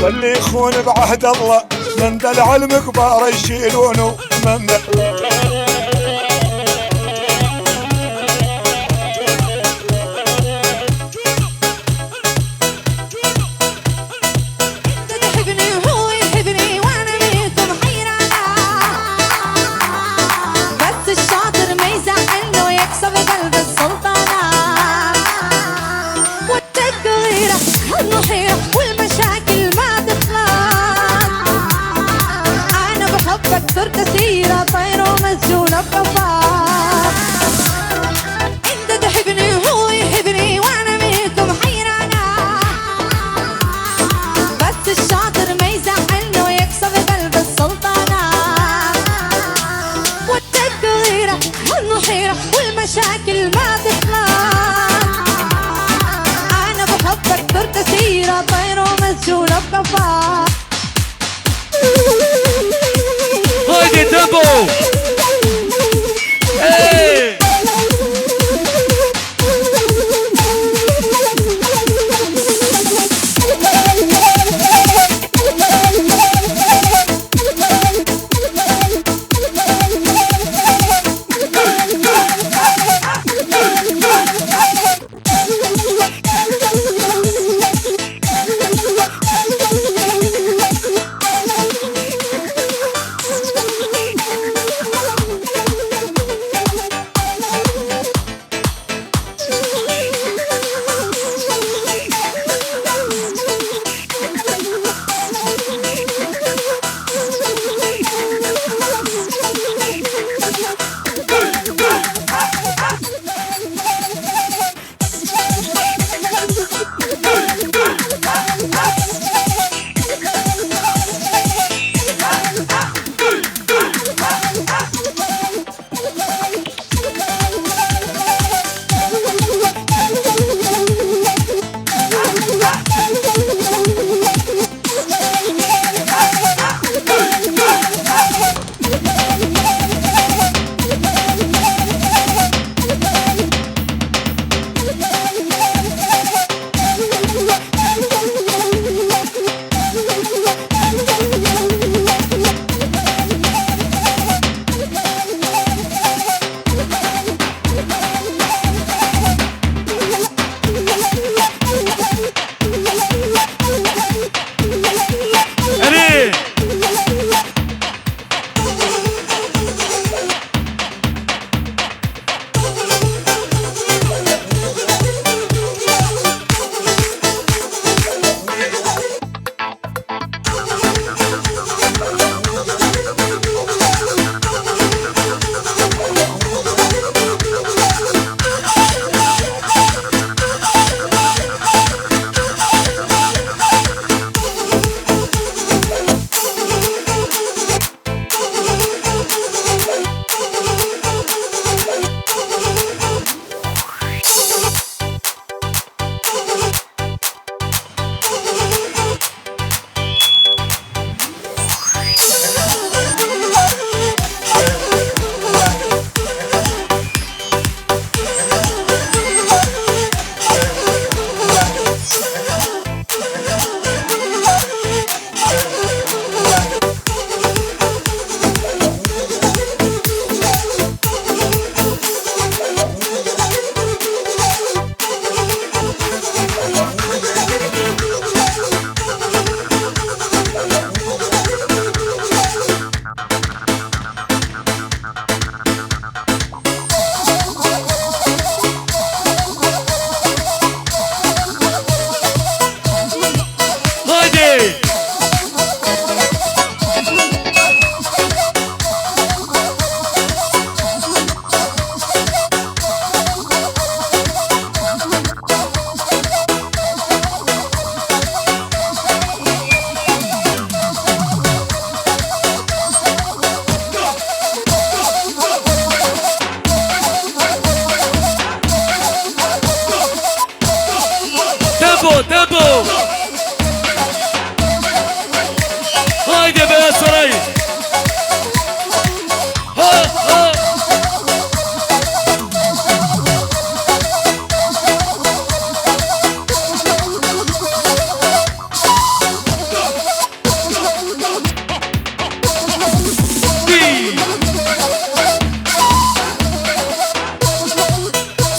واللي يخون بعهد الله من ذا العلم كبار يشيلونه من ذا والمشاكل ما تخلص. أنا بحبك صرت أسيرة طير ومسجونة بقفاك. هايدي تبو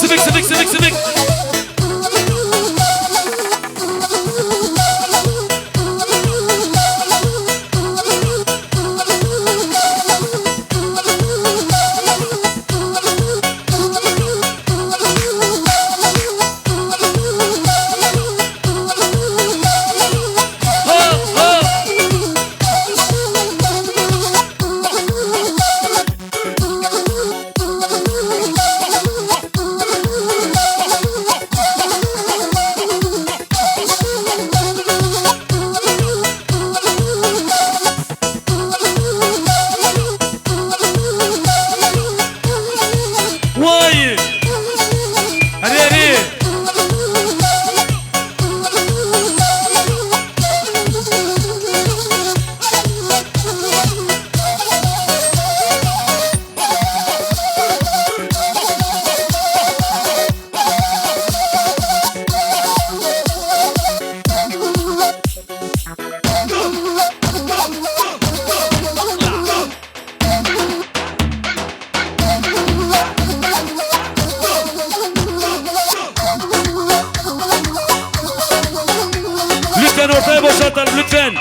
سبك سبك سبك سبك. لطفاً ortaya boşaltalım lütfen.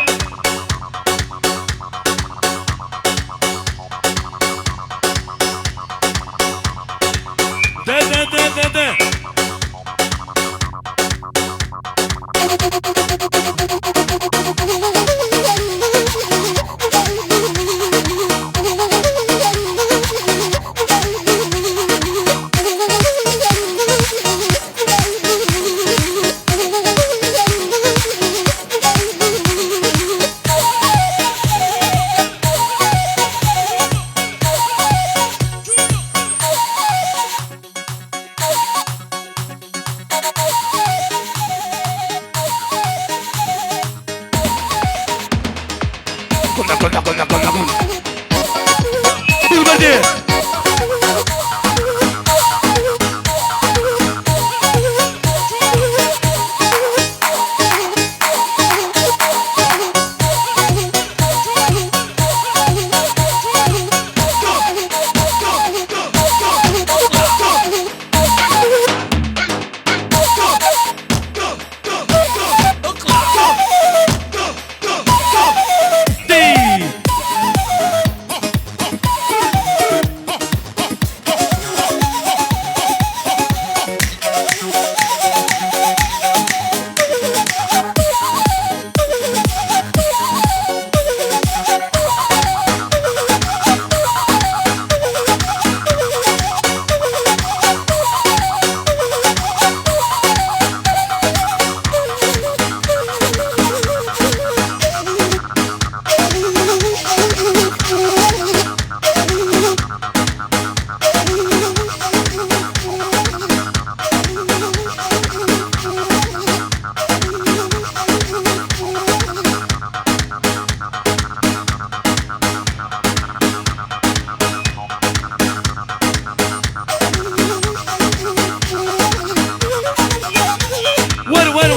De. بالبديل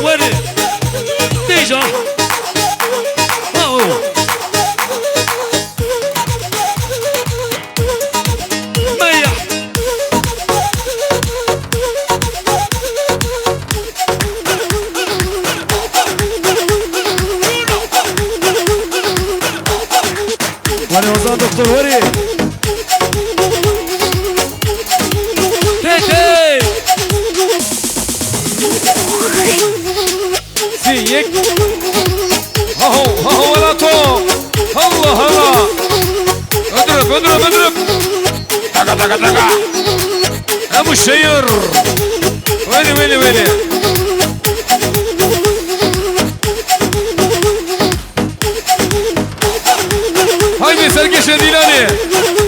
وين ديجا ميح وانا وصلت دكتور وري تيتي سيك هو ولا تو الله اضرب دقا ابو الشير ويلي هاي سرقش ديلاني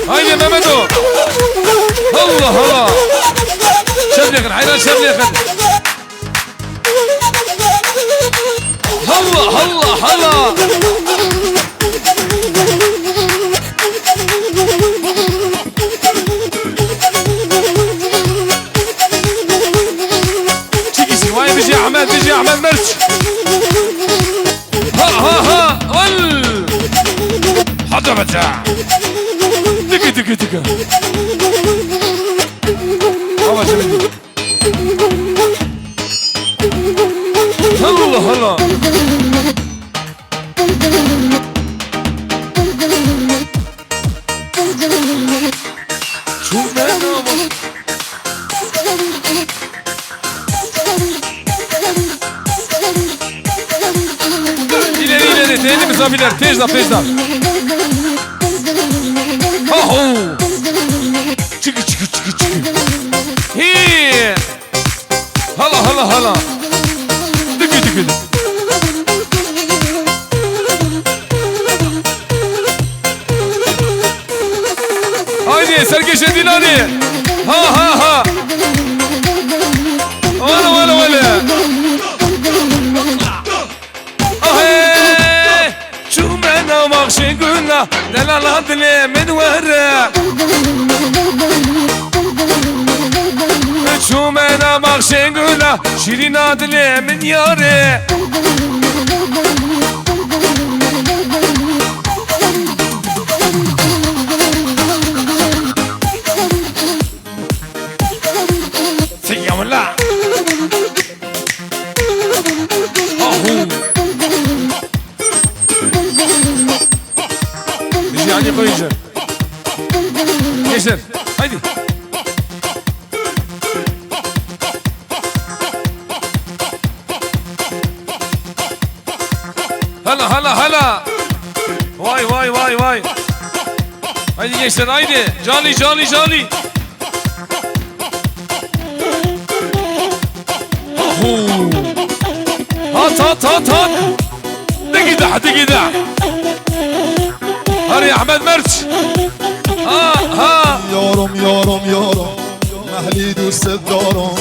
هاي ممدو الله شبليخن حيران شبليخن هلا تيجي وين بيجي احمد مرش ها ول بجا بجا دقي دقي دقي هوا شبابي الله الله شوف منهم ileri değerli misafirler tezla tezla aho çıkı çıkı çıkı çıkı hi hala hala hala dıkı dıkı haydi Sergeç Edin hadi ha ha ha valla valla valla ahey şu mena makşi günah delala dile min vere şu mena makşi günah şirina dile min yare سياملا اهو بيجي علي قويجه يسر هيدي هلا هلا هلا واي واي واي واي هيدي يسر هيدي جالي جالي جالي هات هات هات هات دقيدع دقيدع هاري احمد مرش ها ها يارم يارم يارم محلی دوست دارم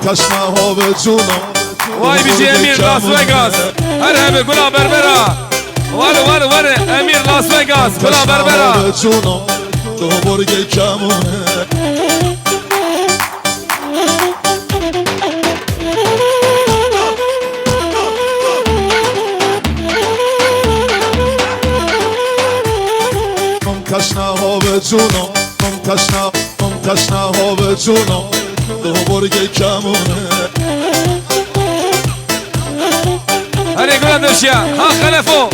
تشنه ها به جونم واي بيجي امير لاس فيغاس هرهبه قلا بربرة وره وره وره امير لاس فيغاس قلا بربرة جونم دو برگ کمونه تشنه ها به جونم تشنه ها به جونم دو برگ کمونه هري قلا دشيا ها خلفو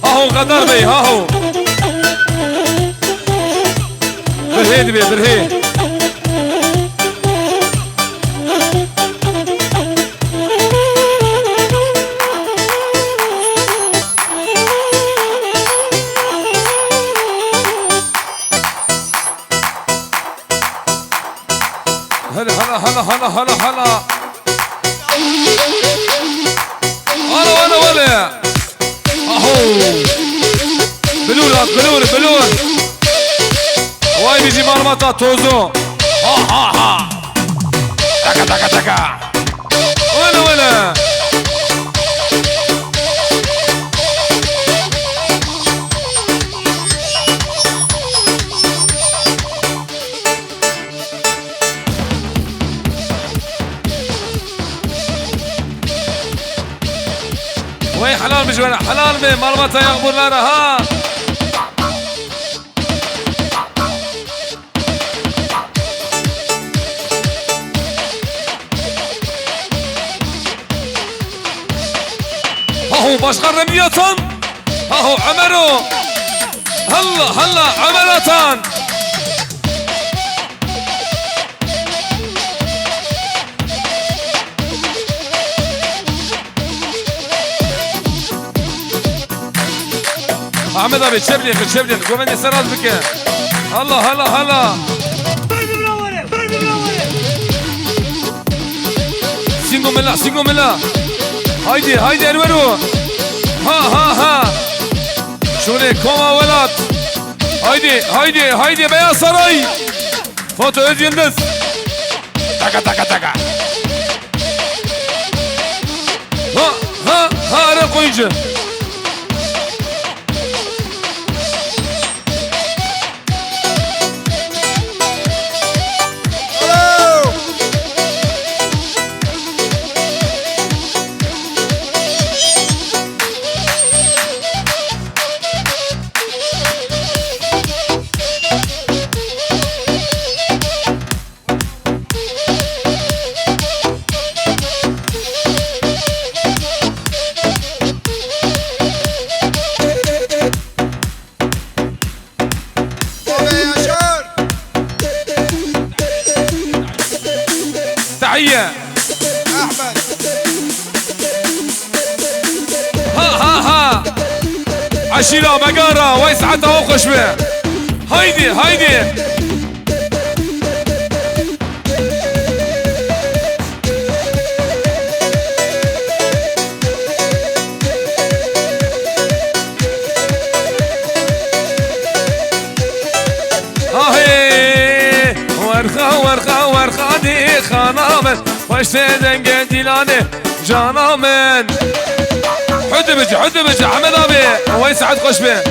اهو قدر بي ها هو برهيد بي برهيد هلا هلا هلا هلا هلا هلا هلا هلا هلا اهو بلور بلور بلور واي بيجي مرمطة توزو ها ها ها تكا تكا تكا ولا ولا وي حلال بجوانا حلال بي مرمطة يغبر لنا ها هاهو باشقر رمياتان هاهو عمرو هلا هلا عمراتان احمد ابي شبليخ شبليخ قومني سراز بك الله هلا هلا سينجو ملا سينجو ملا هايدي هايدي انورو ها ها ها شوري كوما ولات هايدي هايدي هايدي بيا سراي فوتو öz yıldız taka taka taka ha ha ha ara koyucu عشيرة بقارة ويسعتها وخش به. هيدي هيدي ورخا دي خانامن وش تدنق ديلاني جانامن. حد بجي حمد ابي ويسعد خوش به.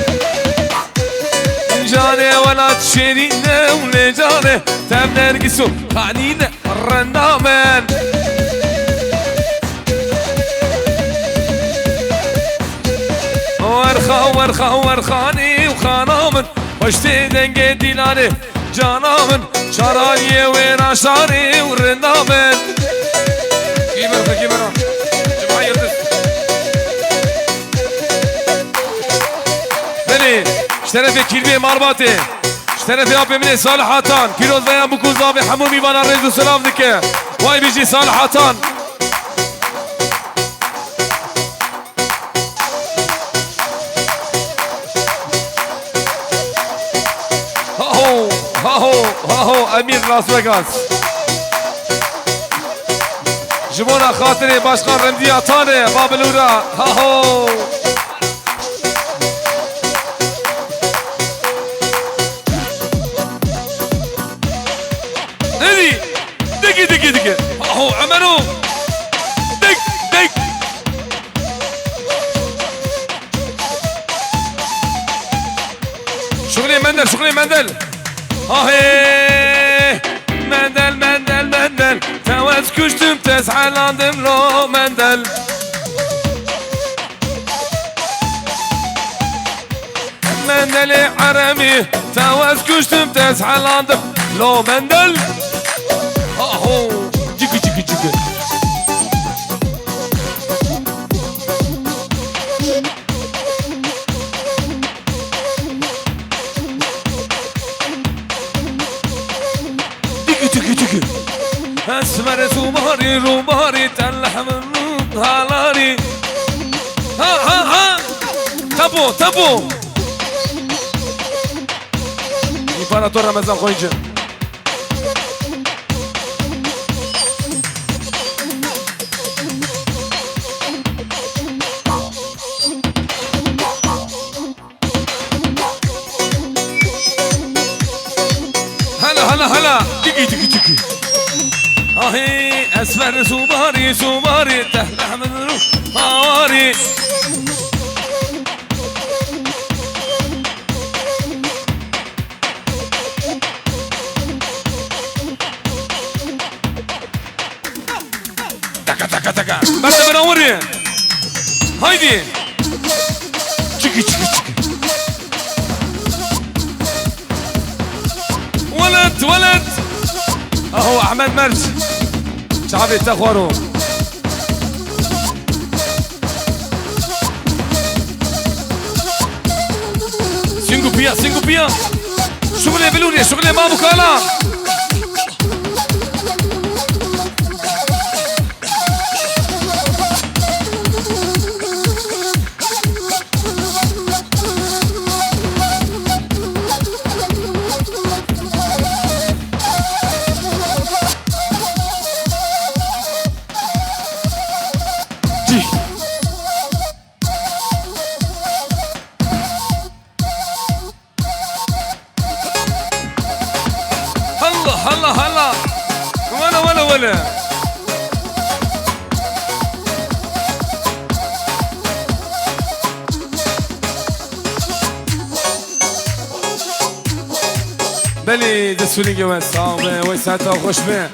جاني ولا تشيرينا ولا جاني تم نرقصو خانينا الرنامن. ورخاني وخانامن وش تدنق ديلاني جانامن. شاراني وين شاري ورنامن. كيبر جماعة يلتس بني اشترفي كيلبي مارباتي اشترفي ابي مني صالح حاتان كيلو زيان بكوز ابي حمومي بانا ريزو سلام دكه واي بيجي صالح حاتان. هاهو امير لاس فيغاس جبونا خاطري باشخان رمزي عطاني باب الورا. هاهو هذي دقي هاهو عملوا دق شغلي مندل آهی مندل تواز کشتم تزعلاندم لو مندل. مندل عربي تواز کشتم تزعلاندم لو مندل. آهو جيكي اسمر روماري تلحم هالاري. ها تابو امبراطور رمضان خويجه. هلا دقي آهي اسفر سوباري تحلح من هواري. تكا برد منوري. هايدي تشكي ولد اهو احمد مرج شعبي تخورو. سينجو بيا شغلي بلوري شغلي ما بكالا. هلا ولا بلي دسولين جواز صعب ويسعتها وخش بيه.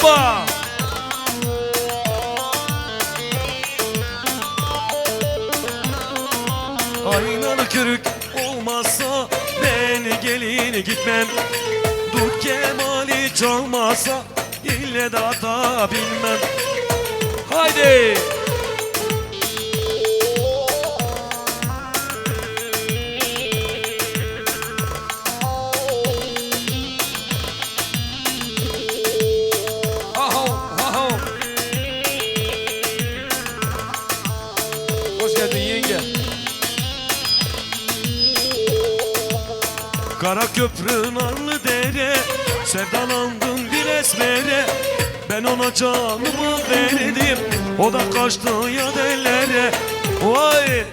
hoppa. Aynalı kırık olmazsa ben gelin gitmem. Dut kemali çalmazsa ille de ata bilmem. Haydi. Aho, aho. Hoş geldin yenge. Kara köprü narlı dere, sevdalandım bir esmere. Ben ona canımı verdim, o da kaçtı ya dellere. Vay,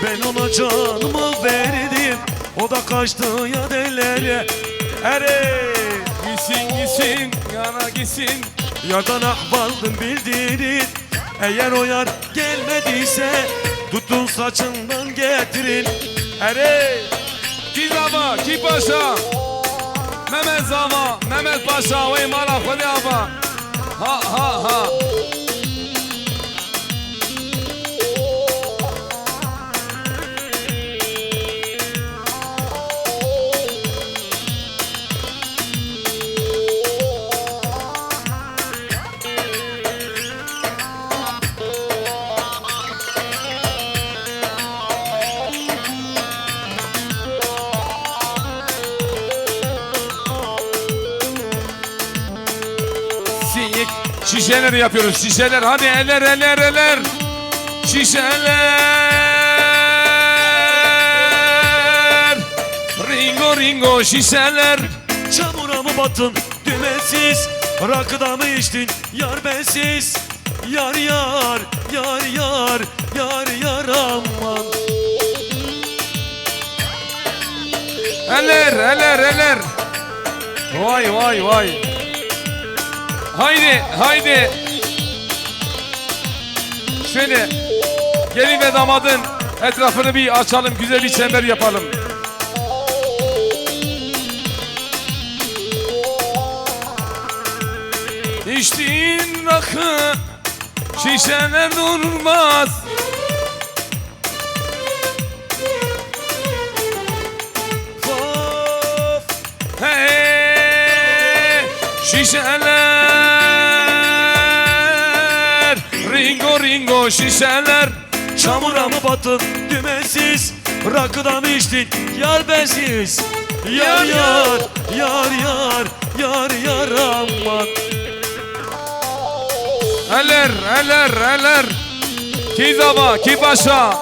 ben ona canımı verdim, o da kaçtı ya dellere. Ere, Gitsin gitsin yana gitsin. yardan ahvaldım bildirin. Eğer o yar gelmediyse tutun saçından getirin. Ere. Ki zava, ki paşa. Mehmet zava, Mehmet paşa. Vay mala khodi aba. Ha ha ha. Siyik şişeler yapıyoruz. Şişeler hadi eller eller eller. Şişeler. Ringo ringo şişeler. Çamura mı battın dümensiz, rakıda mı içtin yar bensiz? Yar yar, yar yar, yar yar aman. Eller eller eller. Vay vay vay. Haydi haydi. Şöyle gelin ve damadın etrafını bir açalım, güzel bir çember yapalım. İçtiğin rakı şişeler durmaz. Of, Hey, şişeler, ringo ringo şişeler. çamura mı battın dümensiz, rakıda mı içtin yar bensiz? Yar yar, yar yar, yar yar aman. Eller, eller, eller. Ki zava, ki paşa.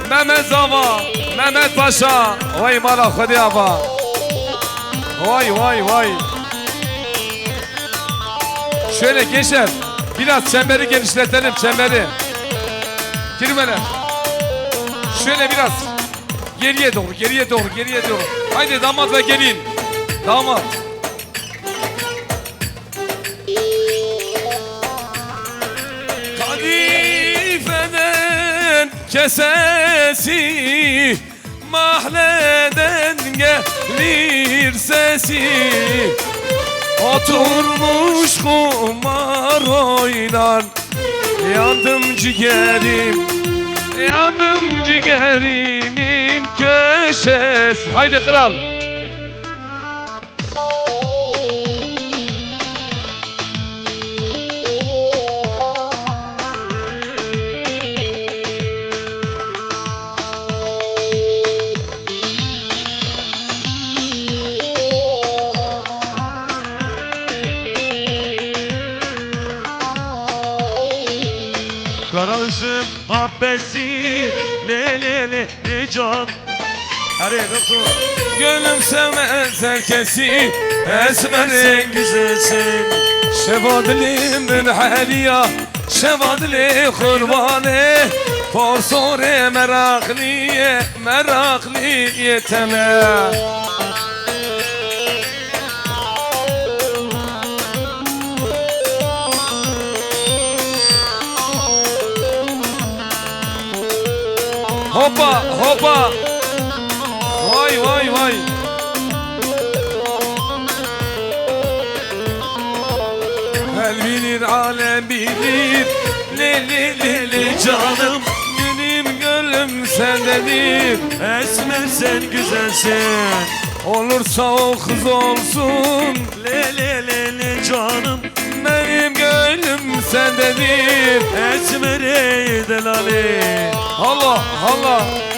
Mehmet zava, Mehmet paşa. Vay mala khodi aba. Vay vay vay. Şöyle gençler, biraz çemberi genişletelim, çemberi. Girmeler. Şöyle biraz geriye doğru, geriye doğru, geriye doğru. Haydi damat ve gelin. Damat. Kadifeden kesesi, mahalleden gelir sesi. Oturmuş kumar oynar. Yandım ciğerim, yandım ciğerimin köşesi. Haydi kral. Kara üzüm habbesi, le le le le can. Hadi doktor. Gönlüm sevmez herkesi, Esmer esmerin sen güzelsin. şevadlimin haliya, şevadli kurbanı. Porsore merakliye, merakliye temel. Hoppa hoppa. Vay vay vay. bilir alem bilir. Le Canım benim gönlüm sendedir. esmer sen güzelsin. Olursa o kız olsun. Le canım Benim gönlüm sendedir. esmer ey delali. Allah Allah.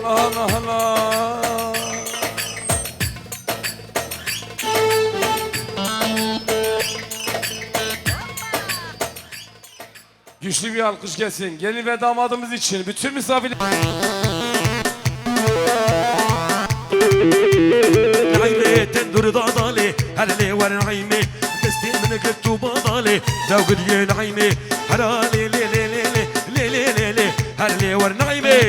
Allah Allah Allah. Güçlü bir alkış gelsin. Gelin ve damadımız için bütün misafirler. نعيمي تندور ضالي هلا لي ورا نعيمي دستي منك التوبة ضالي داود يا نعيمي هلا لي لي لي لي لي لي لي لي هلا لي ورا نعيمي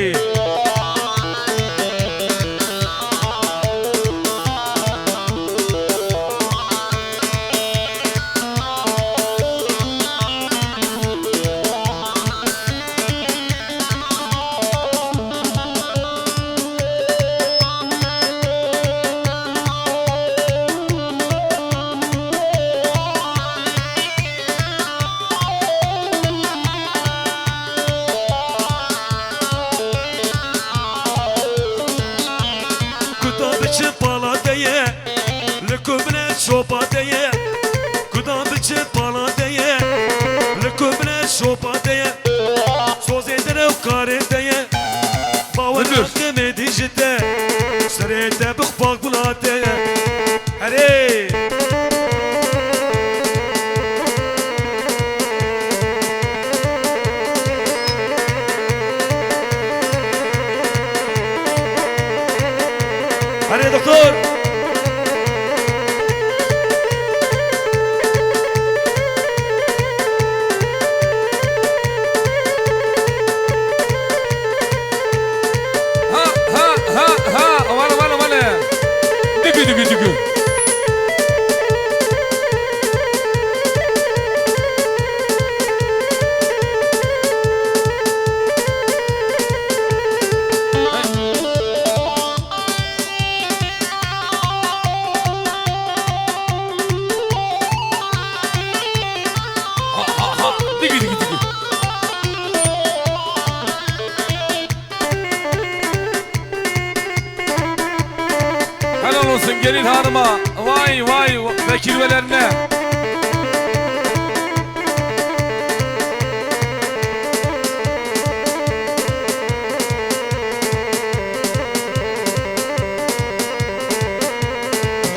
شوباتيه كدا بچه بالاتيه لكوبنا شوباتيه سوزي درو كارتيه باور كمدي جده سريته بخفاق بلاتيه هري هري دكتور Helal olsun gelin hanıma. Vay vay vekilvelerine.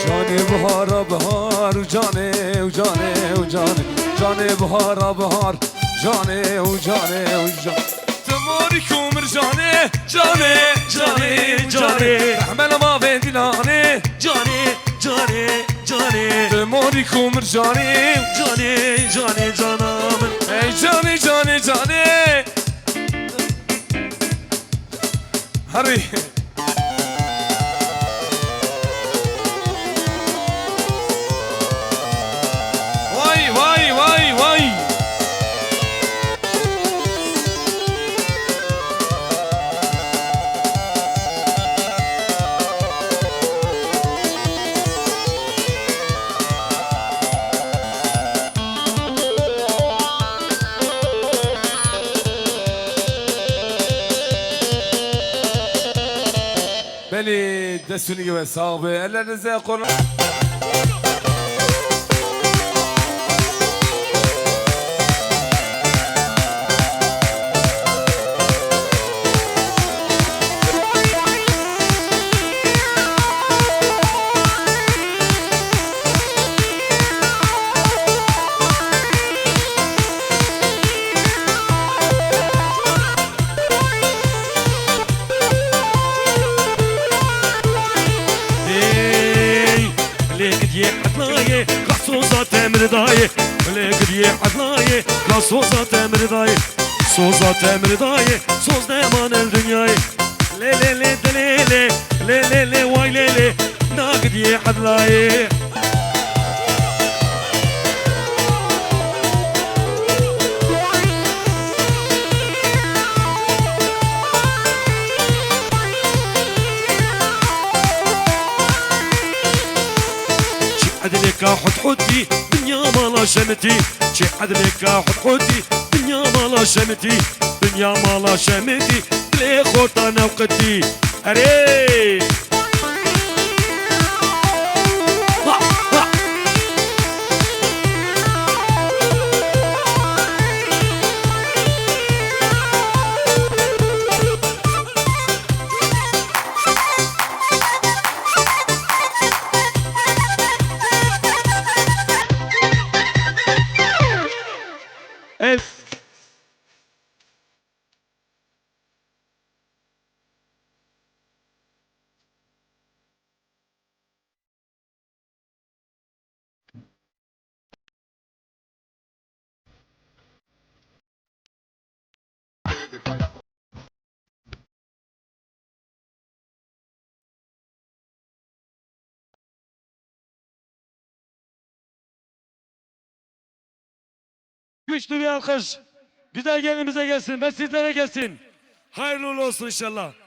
Cane bahara bahar, cane cane cane, cane bahara bahar, cane cane cane. تماري كومر جاني جاني جاني جاني احمل ما في دلاني جاني جاني جاني تماري كومر جاني جاني جاني جانامن اي جاني جاني جاني هري واي واي واي واي Beni destini gibi sahibi ellerinize konu. مرداي لك دي عدناي لا صوصة مرداي Soza temri dayı Soz ne eman el dünyayı Le le le de le le Le le le vay le le Nagdiye hadlayı عدلك حط حطي دنيا مالا شمتي شي عدلك حط حطي دنيا مالا شمتي دنيا مالا شمتي لي خوطانا وقتي اري Güçlü bir alkış. Güzel gelimize gelsin ve sizlere gelsin. Hayırlı uğurlu olsun inşallah.